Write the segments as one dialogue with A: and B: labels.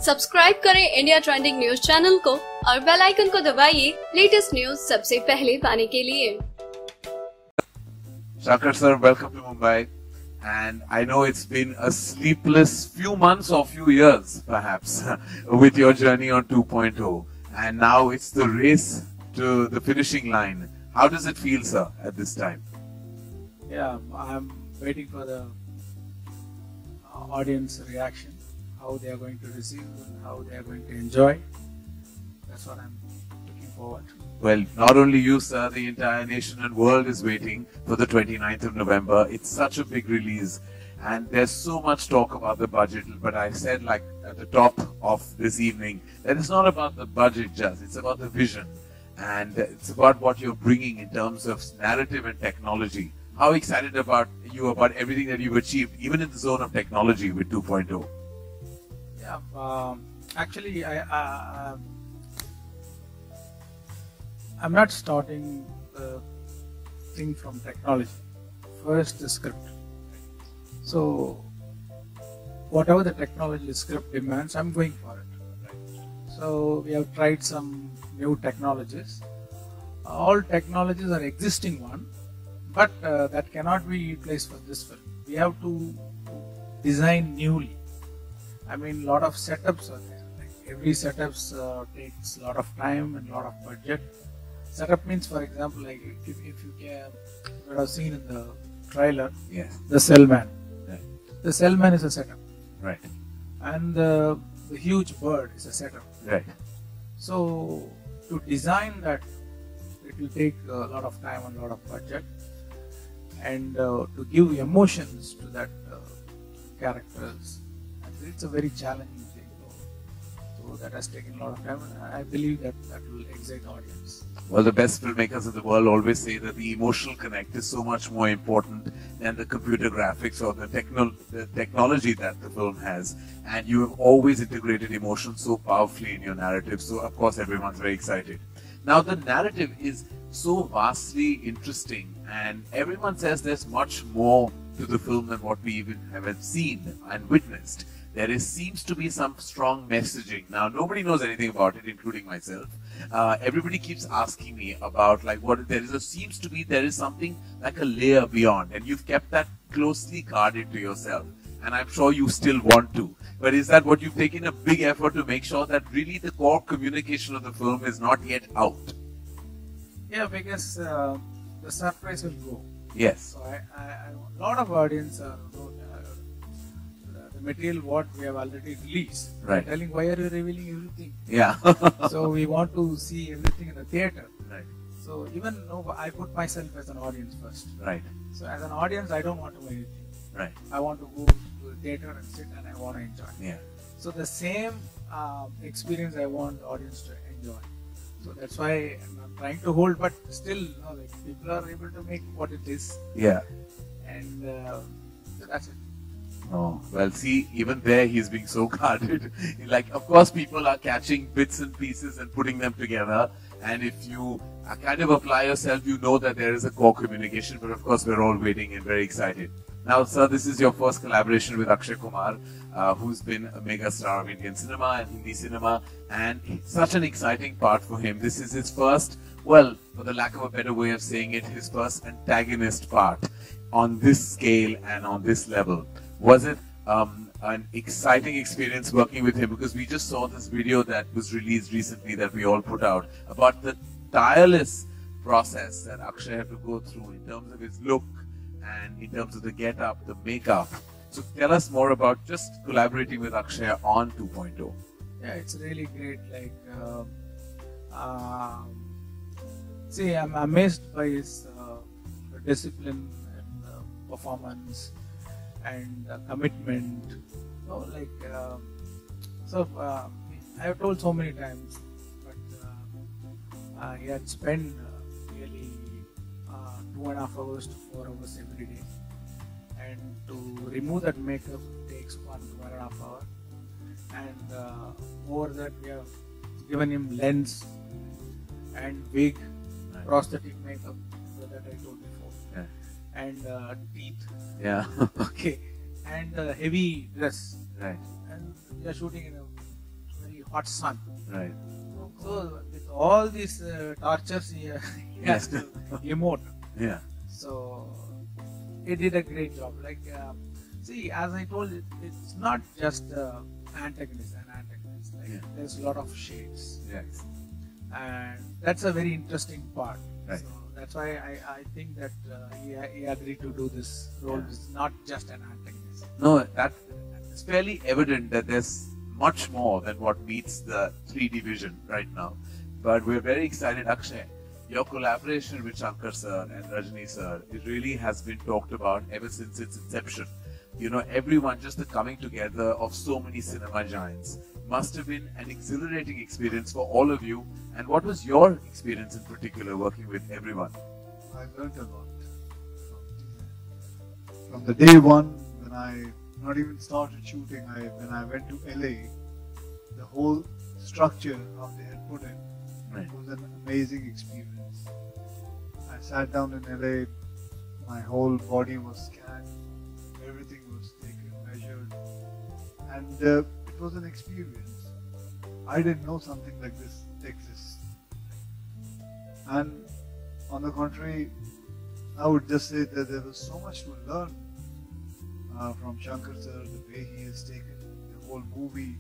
A: Subscribe करें India trending news channel को और बेल आइकन को दबाइए लेटेस्ट न्यूज सबसे पहले पाने के लिए।
B: Shankar sir, welcome to Mumbai. And I know it's been a sleepless few months or few years, perhaps, with your journey on 2.0. And now it's the race to the finishing line. How does it feel, sir, at this time?
C: Yeah, I'm waiting for the audience reaction, how they are going to receive and how they are going to enjoy. That's what I'm looking forward to.
B: Well, not only you, sir, the entire nation and world is waiting for the 29th of November. It's such a big release and there's so much talk about the budget. But I said, like at the top of this evening, that it's not about the budget just, it's about the vision. And it's about what you're bringing in terms of narrative and technology. How excited about you about everything that you've achieved, even in the zone of technology with 2.0?
C: Yeah, actually, I'm not starting the thing from technology. First, the script. So, whatever the technology script demands, I'm going for it. So, we have tried some new technologies. All technologies are existing one, but that cannot be replaced for this film. We have to design newly. I mean, lot of setups are there. Like every setups takes a lot of time and a lot of budget. Setup means, for example, like if you would have seen in the trailer,
B: yes,
C: the cellman.
B: Right.
C: The cellman is a setup.
B: Right.
C: And the huge bird is a setup.
B: Right.
C: So to design that, it will take a lot of time and a lot of budget, and to give emotions to that characters. And it's a very challenging thing. So that has taken a lot of time, and I believe that will excite the audience.
B: Well, the best filmmakers in the world always say that the emotional connect is so much more important than the computer graphics or the technology that the film has. And you have always integrated emotion so powerfully in your narrative. So, of course, everyone's very excited. Now, the narrative is so vastly interesting, and everyone says there's much more to the film than what we even have seen and witnessed. There seems to be some strong messaging. Now, nobody knows anything about it, including myself. Everybody keeps asking me about like what there is. Seems to be there is something like a layer beyond, and you've kept that closely guarded to yourself. And I'm sure you still want to. But is that what you've taken a big effort to make sure that really the core communication of the film is not yet out?
C: Yeah, because the surprise will go.
B: Yes.
C: So a lot of audience are the material what we have already released.
B: Right.
C: Telling why are you revealing everything?
B: Yeah.
C: So we want to see everything in the theater.
B: Right.
C: So even though I put myself as an audience first.
B: Right.
C: So as an audience, I don't want to know anything.
B: Right.
C: I want to go to the theater and sit and I want to enjoy.
B: Yeah.
C: So the same experience I want the audience to enjoy. So that's why I'm trying to hold, but still, like people are able to make what it is.
B: Yeah.
C: And so that's it.
B: Oh, well, see, even there he's being so guarded. Like, of course, people are catching bits and pieces and putting them together. And if you kind of apply yourself, you know that there is a core communication. But of course, we're all waiting and very excited. Now, sir, this is your first collaboration with Akshay Kumar, who's been a mega star of Indian cinema and Hindi cinema. And such an exciting part for him. This is his first, well, for the lack of a better way of saying it, his first antagonist part on this scale and on this level. Was it an exciting experience working with him? Because we just saw this video that was released recently that we all put out about the tireless process that Akshay had to go through in terms of his look and in terms of the get-up, the makeup. So tell us more about just collaborating with Akshay on 2.0.
C: Yeah, it's really great. Like, see, I'm amazed by his discipline and performance and commitment. So, like, I have told so many times, but he had spent really 2.5 hours to 4 hours every day, and to remove that makeup takes 1.5 hours, and over that we have given him lens and wig, prosthetic makeup that I told before.
B: Yeah.
C: And teeth.
B: Yeah.
C: Okay. And heavy dress.
B: Right.
C: And we are shooting in a hot sun.
B: Right.
C: So with all these tortures, he has to emote.
B: Yeah.
C: So he did a great job. Like, see, as I told you, it's not just antagonist and antagonist. Like, there's a lot of shades.
B: Yes.
C: And that's a very interesting part.
B: Right.
C: So that's why I think that he agreed to do this role.
B: Yeah.
C: It's not just an antagonist.
B: No, that it's fairly evident that there's much more than what meets the 3D vision right now. But we're very excited, Akshay. Your collaboration with Shankar sir and Rajni sir, it really has been talked about ever since its inception. You know, everyone, just the coming together of so many cinema giants must have been an exhilarating experience for all of you. And what was your experience in particular working with everyone?
D: I learned a lot from the day one when I not even started shooting. When I went to LA, the whole structure how they had put it was an amazing experience. I sat down in LA, my whole body was scanned, everything was taken, measured, and it was an experience. I didn't know something like this exists. And on the contrary, I would just say that there was so much to learn from Shankar sir, the way he has taken the whole movie.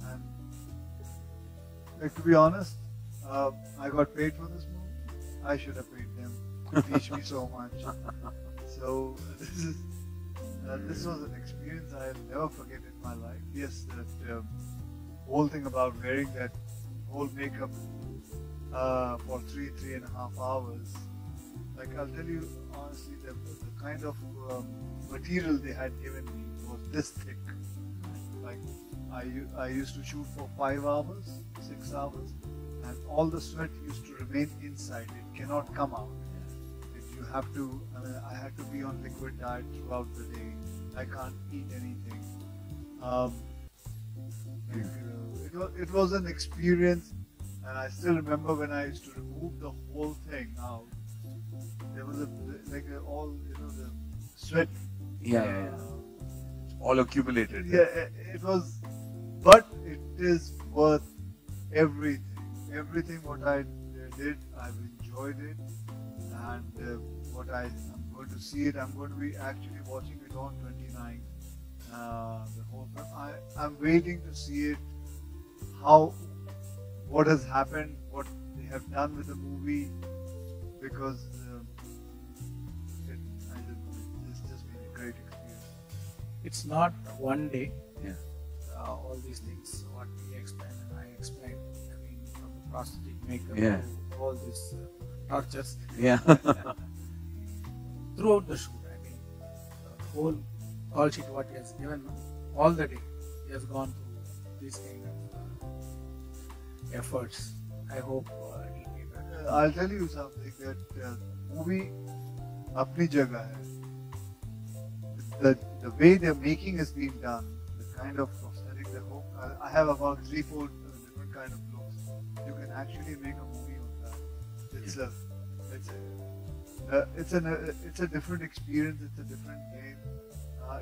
D: And like, to be honest, I got paid for this movie. I should have paid them to teach me so much. So this was an experience I'll never forget in my life. Yes, that whole thing about wearing that whole makeup for 3.5 hours. Like, I'll tell you honestly, the kind of material they had given me was this thick. Like, I used to shoot for 5 hours, 6 hours, and all the sweat used to remain inside. It cannot come out. You have to. I had to be on liquid diet throughout the day. I can't eat anything. It was an experience, and I still remember when I used to remove the whole thing out. There was all the sweat.
B: All accumulated.
D: Yeah, it was, but it is worth everything. Everything what I did, I've enjoyed it, and what I'm going to see it. I'm going to be actually watching it on 29. The whole film. I'm waiting to see it. What has happened, what they have done with the movie, because it's just been a great experience.
C: It's not one day.
B: Yeah.
C: All these things, what we explained and I explained, I mean, from the prosthetic makeup to all these tortures.
B: Yeah.
C: Throughout the shoot, I mean, the whole call sheet what he has given, all the day, he has gone through these kind of efforts. I hope it will be better.
D: I'll tell you something, that movie apni jagah hai. The way the making is being done, the kind of prosthetic, the hope. I have about 3-4 different kind of looks. You can actually make a movie on that. It's a different experience. It's a different game.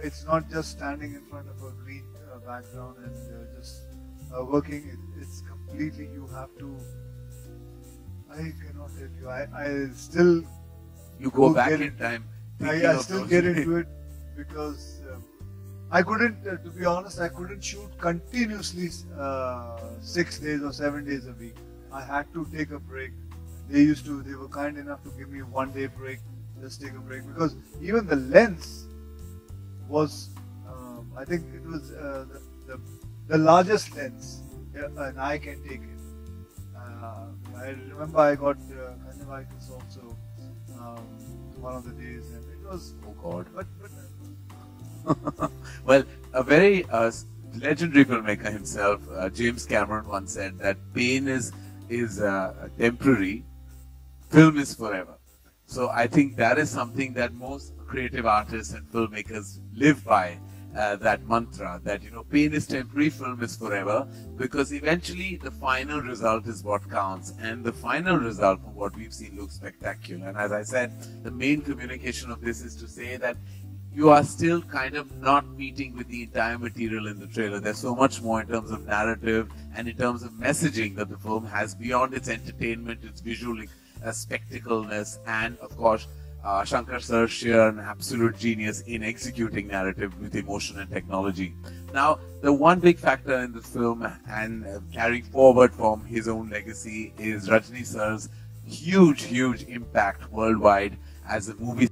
D: It's not just standing in front of a green background and just working. It's completely. You have to. I cannot tell you. I still.
B: You go back in time.
D: I still get into it because I couldn't. To be honest, I couldn't shoot continuously 6 days or 7 days a week. I had to take a break. They were kind enough to give me 1 day break. Just take a break, because even the lens was. I think it was the largest lens an eye can take it. I remember I got conjunctivitis also one of the days, and it was
B: God.
D: But
B: Well, a very legendary filmmaker himself, James Cameron, once said that pain is temporary, film is forever. So I think that is something that most creative artists and filmmakers live by. That mantra that pain is temporary, film is forever, because eventually the final result is what counts, and the final result from what we've seen looks spectacular. And as I said, the main communication of this is to say that you are still kind of not meeting with the entire material in the trailer. There's so much more in terms of narrative and in terms of messaging that the film has beyond its entertainment, its visual spectacleness, and of course, Shankar sir, sheer an absolute genius in executing narrative with emotion and technology. Now, the one big factor in this film and carrying forward from his own legacy is Rajni sir's huge impact worldwide as a movie